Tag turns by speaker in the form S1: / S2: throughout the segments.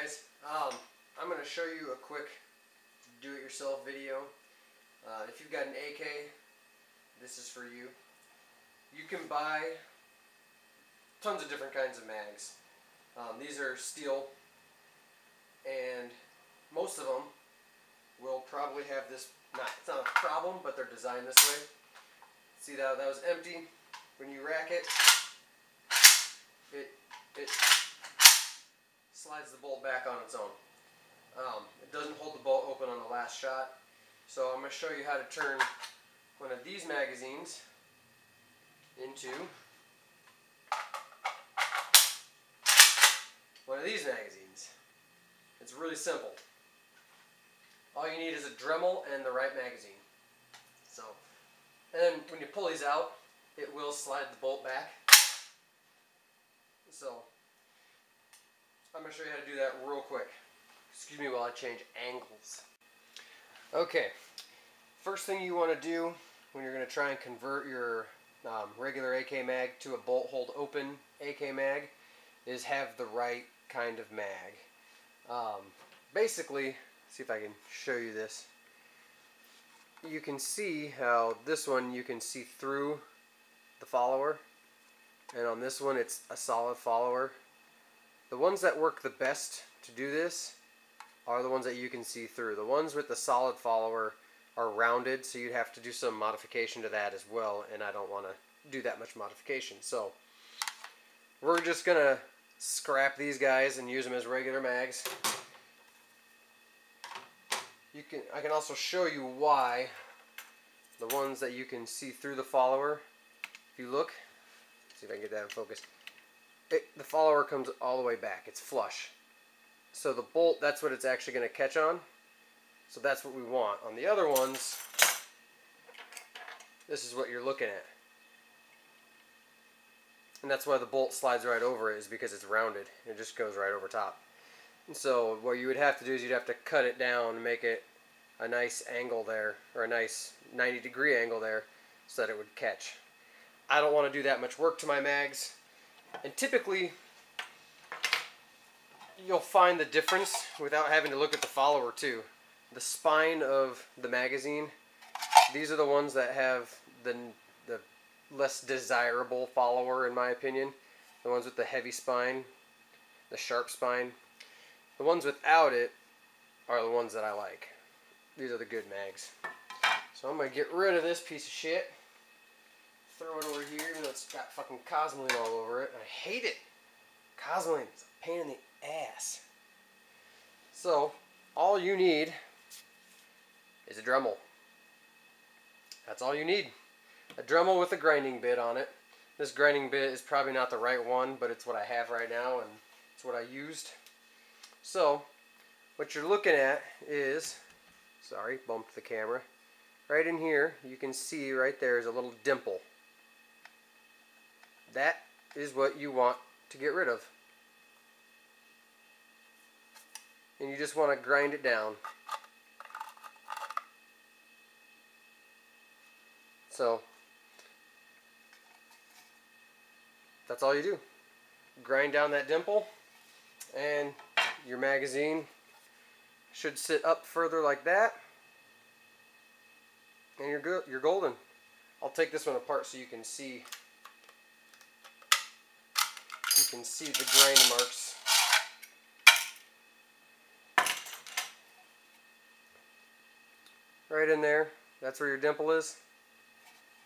S1: guys, I'm going to show you a quick do-it-yourself video. If you've got an AK, this is for you. You can buy tons of different kinds of mags. These are steel, and most of them will probably have this, it's not a problem, but they're designed this way. See that was empty. When you rack it, it slides the bolt back on its own. It doesn't hold the bolt open on the last shot. So I'm going to show you how to turn one of these magazines into one of these magazines. It's really simple. All you need is a Dremel and the right magazine. And then when you pull these out, it will slide the bolt back. So I'm going to show you how to do that real quick. Excuse me while I change angles. Okay, first thing you want to do when you're going to try and convert your regular AK mag to a bolt hold open AK mag is have the right kind of mag. Basically, see if I can show you this. You can see how this one you can see through the follower, and on this one it's a solid follower. The ones that work the best to do this are the ones that you can see through. The ones with the solid follower are rounded, so you'd have to do some modification to that as well, and I don't want to do that much modification. So we're just gonna scrap these guys and use them as regular mags. I can also show you why the ones that you can see through the follower, if you look, see if I can get that in focus, the follower comes all the way back. It's flush. So the bolt, that's what it's actually going to catch on. So that's what we want. On the other ones, this is what you're looking at. And that's why the bolt slides right over it, is because it's rounded. It just goes right over top. And so what you would have to do is you'd have to cut it down and make it a nice angle there, or a nice 90-degree angle there, so that it would catch. I don't want to do that much work to my mags, and typically you'll find the difference without having to look at the follower too. The spine of the magazine, these are the ones that have the less desirable follower in my opinion. The ones with the heavy spine, the sharp spine. The ones without it are the ones that I like. These are the good mags. So I'm going to get rid of this piece of shit. Throw it over here, even though it's got fucking Cosmoline all over it. I hate it. Cosmoline is a pain in the ass. So all you need is a Dremel. That's all you need. A Dremel with a grinding bit on it. This grinding bit is probably not the right one, but it's what I have right now, and it's what I used. So what you're looking at is, sorry, bumped the camera. Right in here, you can see right there is a little dimple. That is what you want to get rid of. And you just want to grind it down. So that's all you do. Grind down that dimple, and your magazine should sit up further like that, and you're good. You're golden. I'll take this one apart so you can see. You can see the grind marks. Right in there. That's where your dimple is.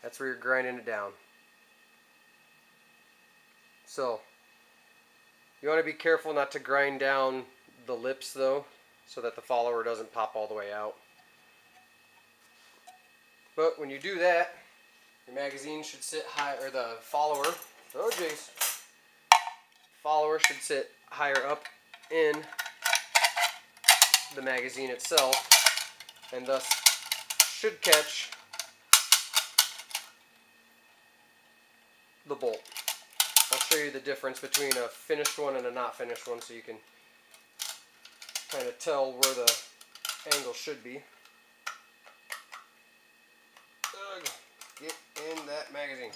S1: That's where you're grinding it down. So you want to be careful not to grind down the lips though, so that the follower doesn't pop all the way out. But when you do that, your magazine should sit high, or the follower, oh jeez, follower should sit higher up in the magazine itself, and thus should catch the bolt. I'll show you the difference between a finished one and a not finished one, so you can kind of tell where the angle should be. Get in that magazine.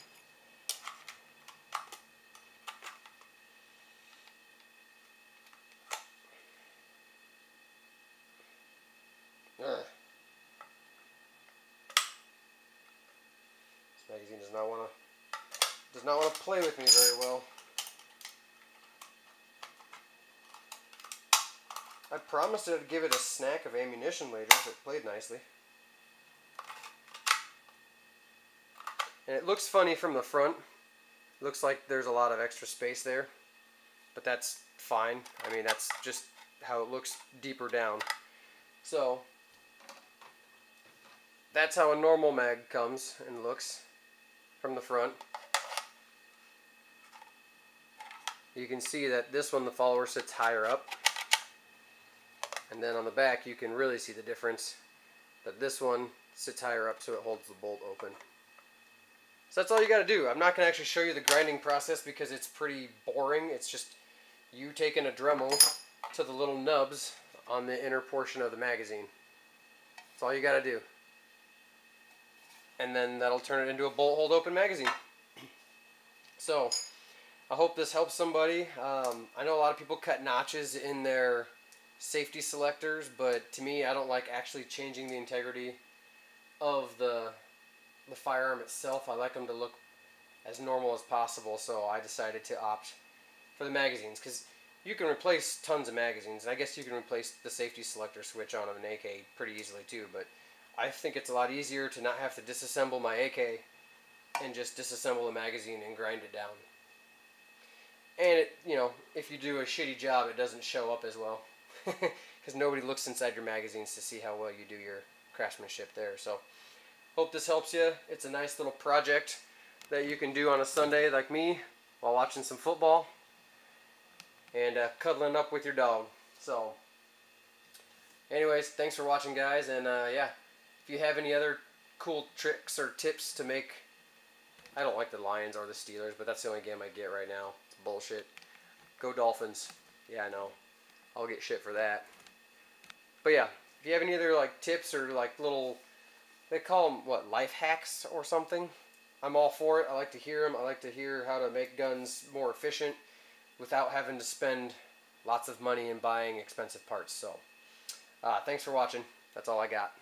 S1: Magazine does not want to play with me very well. I promised I'd give it a snack of ammunition later if it played nicely. And it looks funny from the front. Looks like there's a lot of extra space there, but that's fine. I mean, that's just how it looks deeper down. So that's how a normal mag comes and looks from the front. You can see that this one, the follower sits higher up, and then on the back you can really see the difference that this one sits higher up so it holds the bolt open. So that's all you got to do. I'm not going to actually show you the grinding process because it's pretty boring. It's just you taking a Dremel to the little nubs on the inner portion of the magazine. That's all you got to do. And then that'll turn it into a bolt hold open magazine. So I hope this helps somebody. I know a lot of people cut notches in their safety selectors, but to me, I don't like actually changing the integrity of the firearm itself. I like them to look as normal as possible, so I decided to opt for the magazines, because you can replace tons of magazines, and I guess you can replace the safety selector switch on an AK pretty easily too, but I think it's a lot easier to not have to disassemble my AK and just disassemble the magazine and grind it down. And it, you know, if you do a shitty job, it doesn't show up as well, because nobody looks inside your magazines to see how well you do your craftsmanship there. So hope this helps you. It's a nice little project that you can do on a Sunday like me while watching some football and cuddling up with your dog. So anyways, thanks for watching, guys, and yeah, if you have any other cool tricks or tips to make, I don't like the Lions or the Steelers, but that's the only game I get right now. It's bullshit. Go Dolphins. Yeah, I know. I'll get shit for that. But yeah, if you have any other like tips or like little, they call them what, life hacks or something, I'm all for it. I like to hear them. I like to hear how to make guns more efficient without having to spend lots of money in buying expensive parts. So thanks for watching. That's all I got.